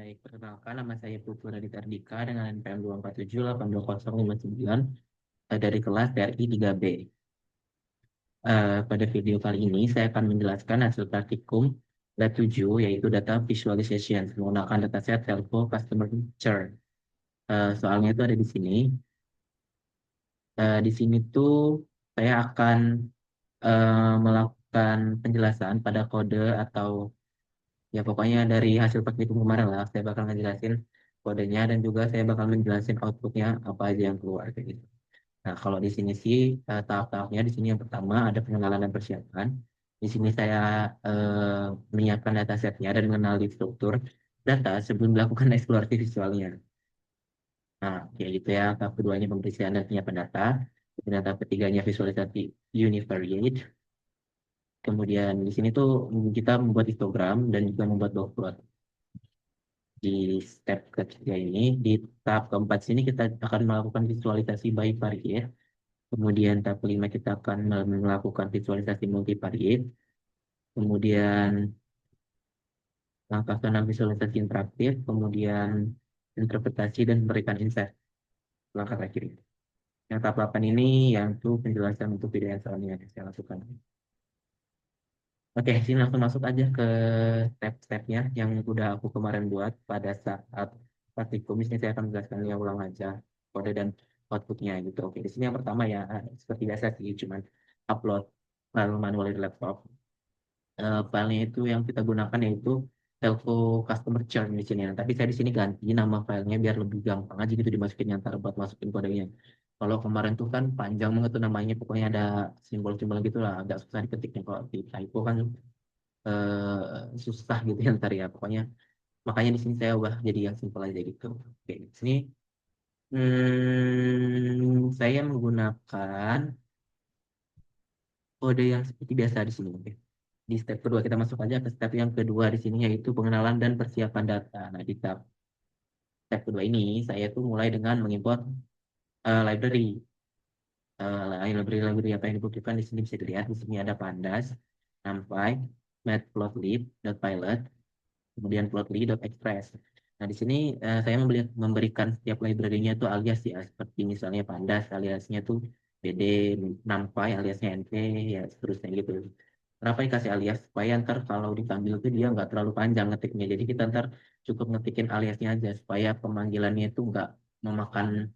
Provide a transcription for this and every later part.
Baik, perkenalkan nama saya Putu Raditya Ardika dengan NPM 247820059 dari kelas TRI 3B. Pada video kali ini saya akan menjelaskan hasil praktikum Lab 7 yaitu Data Visualization menggunakan dataset Telco Customer Churn. Soalnya itu ada di sini. Di sini tuh saya akan melakukan penjelasan pada kode atau ya pokoknya dari hasil praktikum kemarin lah, saya bakal ngejelasin kodenya dan juga saya bakal menjelasin outputnya apa aja yang keluar kayak gitu. Nah, kalau di sini sih tahap-tahapnya di sini yang pertama ada pengenalan dan persiapan. Di sini saya menyiapkan datasetnya dan mengenali struktur data sebelum melakukan eksplorasi visualnya. Nah, kayak gitu ya. Tahap keduanya pemeriksaan dan penyiapan data. Kemudian tahap ketiganya visualisasi univariate. Kemudian di sini tuh kita membuat histogram dan juga membuat dot di step ketiga ini. Di tahap keempat sini kita akan melakukan visualisasi bivariate. Kemudian tahap kelima kita akan melakukan visualisasi multivariate. Kemudian langkah keenam visualisasi interaktif. Kemudian interpretasi dan memberikan insight. Langkah terakhir. Yang tahap 8 ini yang tuh penjelasan untuk video yang selanjutnya yang saya lakukan. Oke, sini langsung masuk aja ke step-stepnya yang udah aku kemarin buat pada saat praktikum. Di sini saya akan menjelaskan yang ulang aja kode dan outputnya gitu. Oke, di sini yang pertama ya seperti biasa sih, cuman upload file manual di laptop. Filenya itu yang kita gunakan yaitu Telco Customer Churn di sini. Nah, tapi saya di sini ganti nama filenya biar lebih gampang aja gitu dimasukin ntar buat masukin kodenya. Kalau kemarin tuh kan panjang banget tuh namanya, pokoknya ada simbol-simbol gitu lah, agak susah diketiknya kalau di typo kan susah gitu ya ntar ya. Pokoknya makanya di sini saya ubah jadi yang simpel aja gitu. Oke, di sini saya menggunakan kode yang seperti biasa di sini. Oke. Di step kedua kita masuk aja ke step yang kedua di sini yaitu pengenalan dan persiapan data. Nah, di step kedua ini saya tuh mulai dengan mengimport library. Library apa yang dibutuhkan di sini bisa dilihat di sini ada pandas, numpy, matplotlib.pilot, kemudian plotly.express. Nah, di sini saya memberikan setiap library-nya itu alias ya, seperti misalnya pandas aliasnya tuh BD, NumPy aliasnya NP, ya seterusnya gitu. Kenapa dikasih alias? Supaya ntar kalau dipanggil tuh dia nggak terlalu panjang ngetiknya. Jadi kita ntar cukup ngetikin aliasnya aja supaya pemanggilannya itu nggak memakan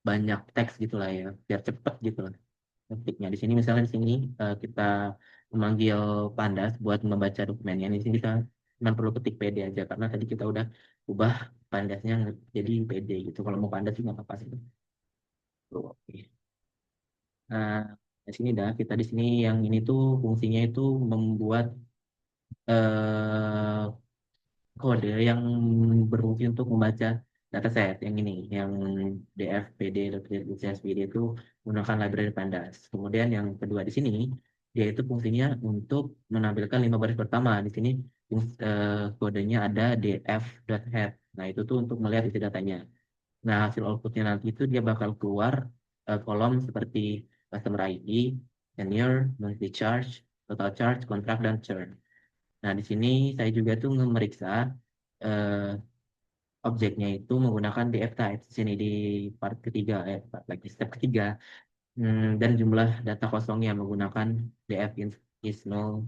banyak teks gitu lah ya, biar cepet gitu lah ngetiknya. Di sini misalnya di sini kita memanggil pandas buat membaca dokumennya. Di sini kita cuma perlu ketik PD aja karena tadi kita udah ubah pandasnya jadi PD gitu. Kalau mau pandas sih nggak apa-apa sih. Tuh, oke. Nah, di sini dah kita di sini yang ini tuh fungsinya itu membuat eh, kode yang berfungsi untuk membaca dataset yang ini, yang DFPD, CSVD itu menggunakan library pandas. Kemudian yang kedua di sini, dia itu fungsinya untuk menampilkan 5 baris pertama. Di sini kodenya ada df.head. Nah, itu tuh untuk melihat isi datanya. Nah, hasil outputnya nanti itu dia bakal keluar kolom seperti customer ID, tenure, monthly charge, total charge, contract, dan churn. Nah, di sini saya juga tuh memeriksa eh, objeknya itu menggunakan df type di sini di part ketiga, lagi step ketiga. Dan jumlah data kosongnya menggunakan df is null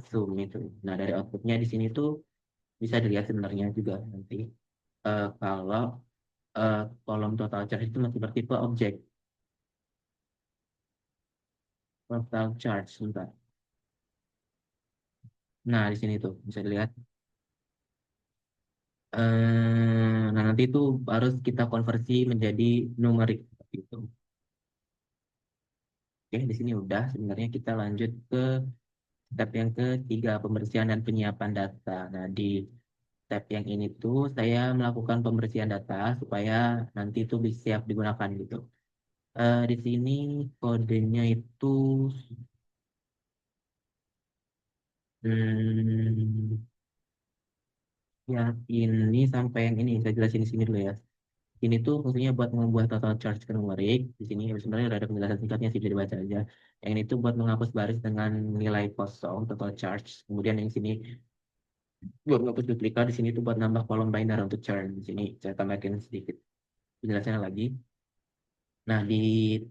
zoom itu. Nah, dari outputnya di sini tuh bisa dilihat sebenarnya juga nanti kalau eh, kolom total charge itu masih bertipe objek total charge sebentar. Nah, di sini tuh bisa dilihat. Nah, nanti itu harus kita konversi menjadi numerik seperti itu. Oke, di sini udah. Sebenarnya kita lanjut ke step yang ketiga, pembersihan dan penyiapan data. Nah, di step yang ini tuh saya melakukan pembersihan data supaya nanti itu bisa siap digunakan gitu. Di sini kodenya itu hmm, yang ini sampai yang ini saya jelasin di sini dulu ya. Ini tuh fungsinya buat membuat total charge ke numerik. Di sini sebenarnya udah ada penjelasan singkatnya sih bisa dibaca aja. Yang ini tuh buat menghapus baris dengan nilai kosong total charge. Kemudian yang sini Buat ngapus duplikat di sini tuh buat nambah kolom binder untuk churn. Di sini saya tambahkan sedikit penjelasannya lagi. Nah, di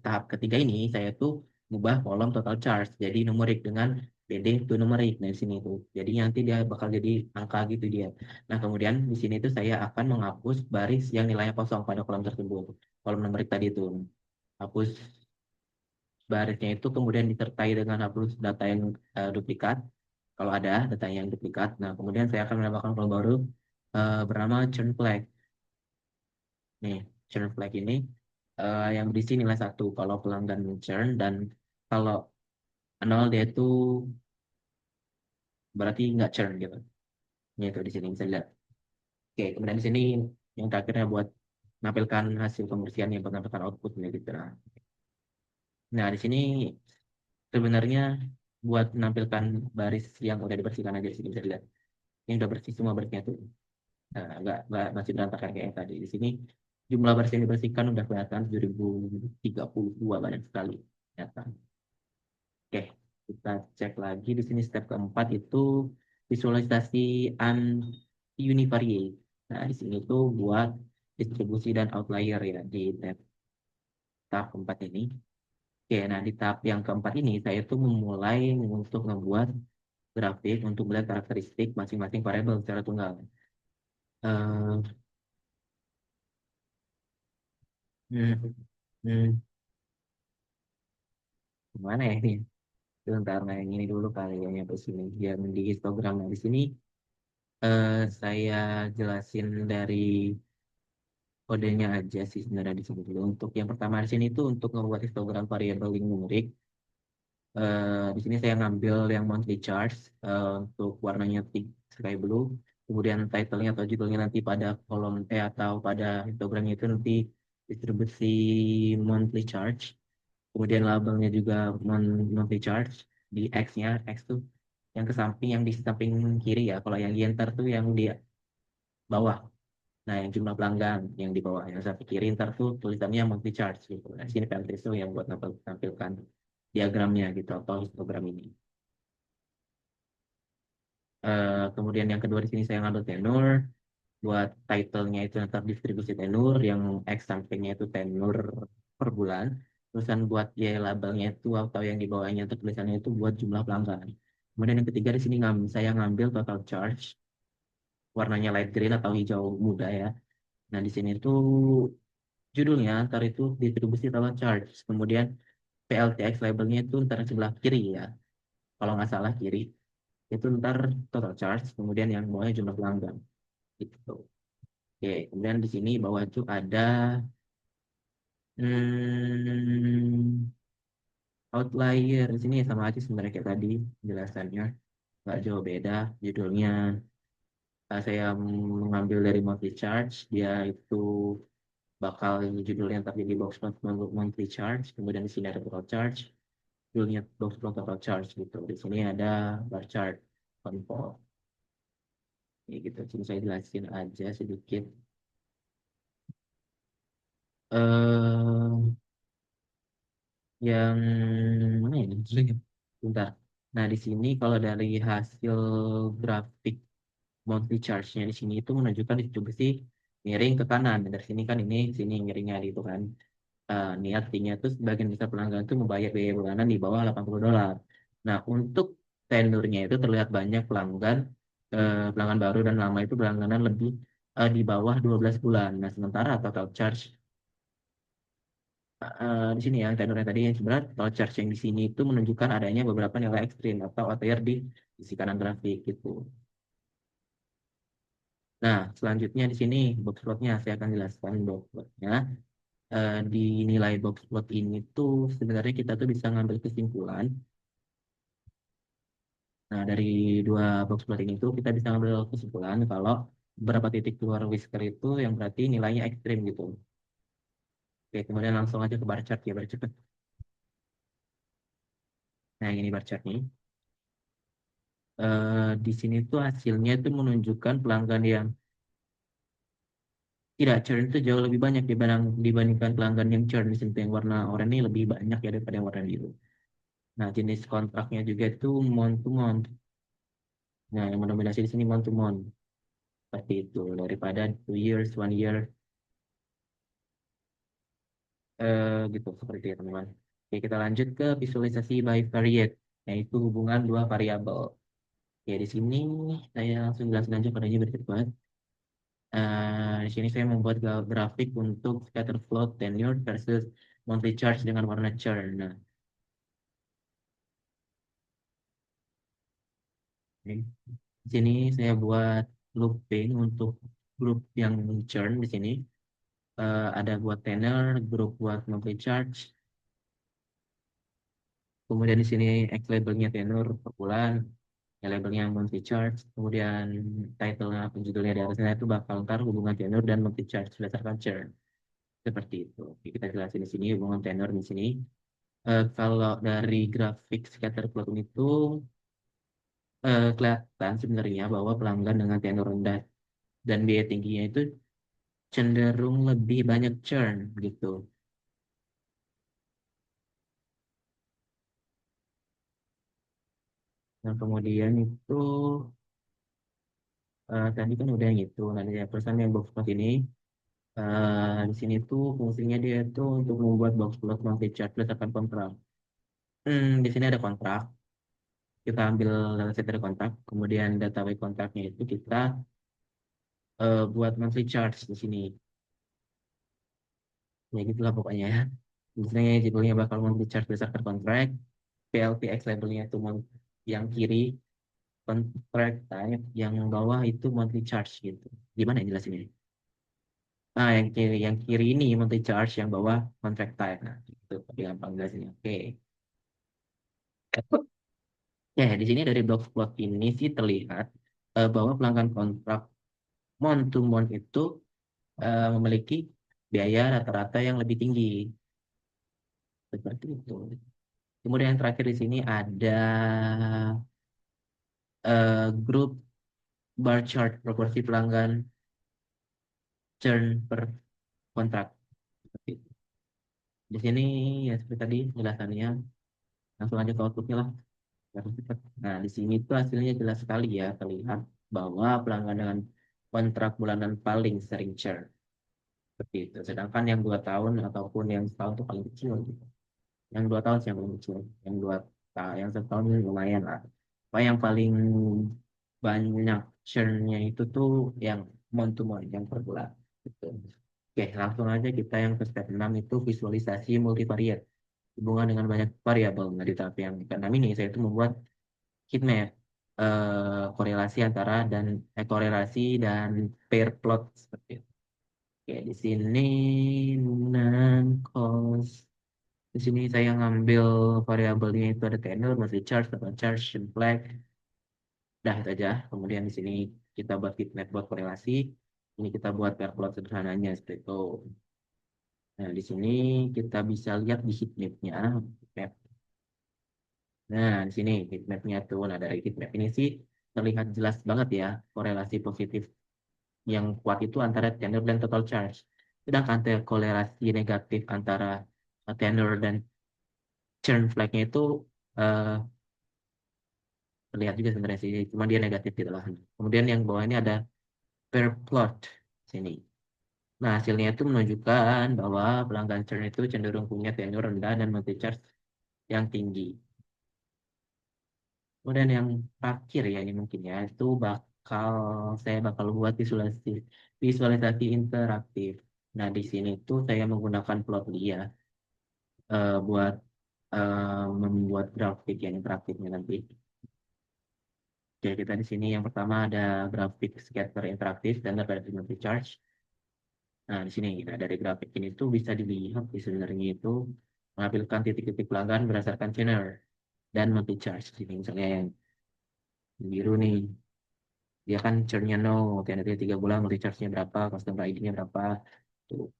tahap ketiga ini saya tuh mengubah kolom total charge jadi numerik dengan BD to numerik. Nah, di sini tuh. Jadi nanti dia bakal jadi angka gitu dia. Nah, kemudian di sini tuh saya akan menghapus baris yang nilainya kosong pada kolom tersebut. Kolom numerik tadi itu. Hapus barisnya itu kemudian disertai dengan hapus data yang duplikat. Kalau ada data yang duplikat. Nah, kemudian saya akan menambahkan kolom baru bernama churn flag. Nih, churn flag ini yang berisi nilai satu kalau pelanggan churn dan kalau nol dia itu berarti nggak churn gitu. Ini itu di sini bisa lihat. Oke, kemudian di sini yang terakhirnya buat menampilkan hasil pembersihan yang menampilkan outputnya gitu. Nah, di sini sebenarnya buat menampilkan baris yang udah dibersihkan aja di sini bisa dilihat. Ini udah bersih semua barisnya tuh. Nah, nggak masih berantakan kayak yang tadi. Di sini jumlah baris yang dibersihkan udah kelihatan 7032 banyak sekali. Ternyata. Oke, kita cek lagi di sini step keempat itu visualisasi univariate. Nah, di sini tuh buat distribusi dan outlier ya di tahap keempat ini. Oke, nah di tahap yang keempat ini saya tuh memulai untuk membuat grafik untuk melihat karakteristik masing-masing variabel secara tunggal. Eh, hmm, hmm, Gimana ya ini? Sebentar, nah yang ini dulu kali ya yang sini yang di histogram. Nah, di sini saya jelasin dari kodenya aja sih sebenarnya di sini dulu. Untuk yang pertama di sini itu untuk membuat histogram variabel link numerik. Di sini saya ngambil yang monthly charts untuk warnanya pink sky blue. Kemudian title-nya atau judulnya nanti pada kolom atau pada histogramnya itu nanti distribusi monthly charge. Kemudian labelnya juga monthly charge di X-nya, X tuh yang ke samping, yang di samping kiri ya. Kalau yang di enter tuh yang di bawah. Nah, yang jumlah pelanggan yang di bawah yang samping kiri ntar tuh tulisannya monthly charge gitu. Nah, sini PLT itu yang buat tampilkan diagramnya gitu atau histogram ini. Kemudian yang kedua di sini saya ngambil tenor buat title-nya itu tetap distribusi tenor yang X sampingnya itu tenor per bulan. Terusan buat Y labelnya itu atau yang di bawahnya untuk tulisannya itu buat jumlah pelanggan. Kemudian yang ketiga di sini saya ngambil total charge warnanya light green atau hijau muda ya. Nah di sini tuh judulnya ntar itu distribusi total charge. Kemudian PLTX labelnya itu ntar sebelah kiri ya. Kalau nggak salah kiri itu ntar total charge. Kemudian yang bawahnya jumlah pelanggan. Gitu. Oke, kemudian di sini bawah itu ada hmm, outlier. Di sini sama aja sebenarnya kayak tadi penjelasannya, nggak jauh beda. Judulnya saya mengambil dari monthly charge, dia itu bakal judulnya tapi di box plot monthly charge. Kemudian di sini ada total charge, judulnya box plot total charge gitu. Di sini ada bar chart control. Ya gitu, sini saya jelasin aja sedikit. eh yang mana ini? Bentar. Nah, di sini kalau dari hasil grafik monthly charge-nya di sini itu menunjukkan distribusi miring ke kanan. Dari sini kan ini sini miringnya itu kan. Ini artinya itu sebagian besar pelanggan itu membayar biaya bulanan di bawah $80. Nah, untuk tenurnya itu terlihat banyak pelanggan pelanggan baru dan lama itu berlangganan lebih di bawah 12 bulan. Nah, sementara total charge di sini yang tenornya tadi yang sebenarnya total charge yang di sini itu menunjukkan adanya beberapa nilai ekstrim atau OTR di sisi kanan grafik gitu. Nah, selanjutnya di sini box plotnya saya akan jelaskan box plotnya. Di nilai box plot ini tuh sebenarnya kita tuh bisa ngambil kesimpulan. Nah, dari dua box plot ini tuh kita bisa ngambil kesimpulan kalau beberapa titik keluar whisker itu yang berarti nilainya ekstrim gitu. Oke, kemudian langsung aja ke bar chart ya, bar chart. Nah, yang ini bar chart nih. Di sini tuh hasilnya itu menunjukkan pelanggan yang tidak churn itu jauh lebih banyak dibandingkan pelanggan yang churn. Di sini tuh yang warna oranye ini lebih banyak ya daripada yang warna biru. Nah, jenis kontraknya juga itu month to month. Nah, yang mendominasi di sini month to month. Seperti itu. Daripada 2 years, 1 year, gitu. Seperti itu, teman-teman. Oke, kita lanjut ke visualisasi bivariate, yaitu hubungan dua variabel. Oke, di sini saya langsung jelasin aja padanya berikut. Di sini saya membuat grafik untuk scatter plot tenure versus monthly charge dengan warna churn. Nah, ini. Di sini saya buat looping untuk grup yang churn di sini. Ada buat tenor, grup buat monthly charge. Kemudian di sini X labelnya tenor per bulan, ya labelnya monthly charge. Kemudian title-nya atau judulnya di atasnya itu bakal ntar hubungan tenor dan monthly charge berdasarkan churn. Seperti itu. Oke, kita jelasin di sini hubungan tenor di sini. Kalau dari grafik scatter plot itu kelihatan sebenarnya bahwa pelanggan dengan tenor rendah dan biaya tingginya itu cenderung lebih banyak churn gitu. Nah, kemudian itu tadi kan udah yang itu. Nah, dari perusahaan yang box plot ini di sini tuh fungsinya dia itu untuk membuat box plot monthly chart berdasarkan kontrak. Di sini ada kontrak. Kita ambil data dari kontrak, kemudian data by kontraknya itu kita buat monthly charge di sini. Ya gitulah pokoknya ya. Misalnya judulnya bakal monthly charge berdasarkan kontrak, PLPX labelnya itu yang kiri contract type, yang bawah itu monthly charge gitu. Gimana ya jelasinnya? Yang kiri ini monthly charge, yang bawah contract type. Nah, itu lebih gampang jelasinnya. Oke. Ya, di sini dari block plot ini sih terlihat bahwa pelanggan kontrak month to month itu memiliki biaya rata-rata yang lebih tinggi. Seperti itu. Kemudian yang terakhir di sini ada grup bar chart proporsi pelanggan churn per kontrak. Seperti itu. Di sini ya seperti tadi penjelasannya, langsung aja ke outputnya lah. Biar cepat. Nah, di sini tuh hasilnya jelas sekali ya, terlihat bahwa pelanggan dengan kontrak bulanan paling sering churn. Seperti itu. Sedangkan yang 2 tahun ataupun yang setahun itu paling kecil gitu. Yang 2 tahun sih yang paling kecil. Yang setahun ini lumayan lah. Apa yang paling banyak churn-nya itu tuh yang month to month, yang per bulan. Gitu. Oke, langsung aja kita yang ke step 6 itu visualisasi multivariate. Hubungan dengan banyak variabel. Nah, di tahap yang ke-6 ini saya itu membuat heat map, korelasi antara korelasi dan pair plot seperti itu. Oke, di sini non cost. Di sini saya ngambil variabelnya itu ada tenor, monthly charge, total charge, and flag. Dah itu aja. Kemudian di sini kita buat heat map buat korelasi. Ini kita buat pair plot sederhananya seperti itu. Nah, di sini kita bisa lihat di heat map-nya. Heat. Nah, di sini heat map-nya tuh. Nah, dari heat map ini sih terlihat jelas banget ya korelasi positif yang kuat itu antara tenor dan total charge. Sedangkan korelasi negatif antara tenor dan churn flag-nya itu eh, terlihat juga sebenarnya sih, cuma dia negatif gitu lah. Kemudian yang bawah ini ada pair plot sini. Nah, hasilnya itu menunjukkan bahwa pelanggan churn itu cenderung punya tenor rendah dan monthly charge yang tinggi. Kemudian yang terakhir ya ini mungkin ya itu saya bakal buat visualisasi interaktif. Nah, di sini tuh saya menggunakan Plotly ya buat membuat grafik yang interaktifnya nanti. Jadi kita di sini yang pertama ada grafik scatter interaktif dan ada multi charge. Nah, di sini nah, dari grafik ini tuh bisa dilihat di sebenarnya itu menampilkan titik-titik pelanggan berdasarkan channel dan multi charge. Jadi misalnya yang biru nih, dia kan churnnya 0, nanti 3 bulan multi charge-nya berapa, customer ID-nya berapa. Tuh.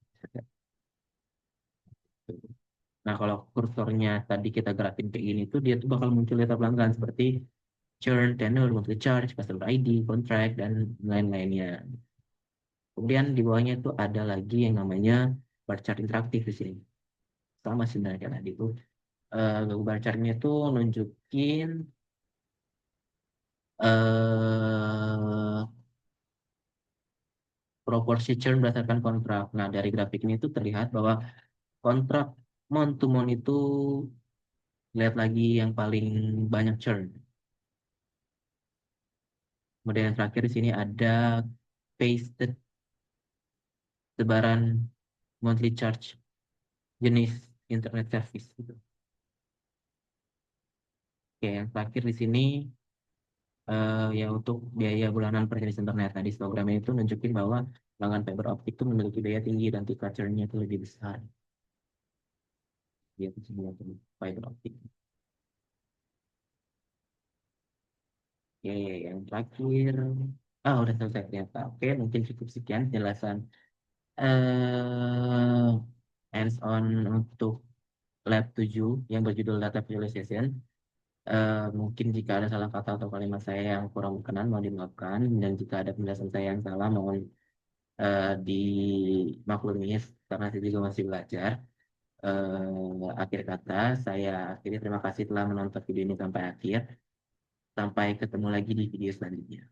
Nah, kalau kursornya tadi kita gerakin kayak gini tuh dia tuh bakal muncul data pelanggan seperti churn, tenure, monthly charge, customer ID, contract, dan lain-lainnya. Kemudian di bawahnya itu ada lagi yang namanya bar chart interaktif di sini. Sama sebenarnya kayak tadi itu. Bar chartnya itu nunjukin proporsi churn berdasarkan kontrak. Nah, dari grafik ini tuh terlihat bahwa kontrak month to month itu, lihat lagi yang paling banyak churn. Kemudian yang terakhir di sini ada pasted sebaran monthly charge jenis internet service gitu. Oke, yang terakhir di sini ya untuk biaya bulanan per jenis internet. Nah, di program ini tuh nunjukin bahwa pelanggan fiber optik itu memiliki biaya tinggi dan tingkat churn-nya itu lebih besar. Dia itu sebuah fiber optik. Oke, yang terakhir. Ah, udah selesai ternyata. Oke, mungkin cukup sekian penjelasan eh hands-on untuk lab 7 yang berjudul data visualization. Mungkin jika ada salah kata atau kalimat saya yang kurang berkenan, mohon dimaafkan. Dan jika ada penjelasan saya yang salah, mohon dimaklumi, karena saya juga masih belajar. Akhir kata, saya akhirnya terima kasih telah menonton video ini sampai akhir. Sampai ketemu lagi di video selanjutnya.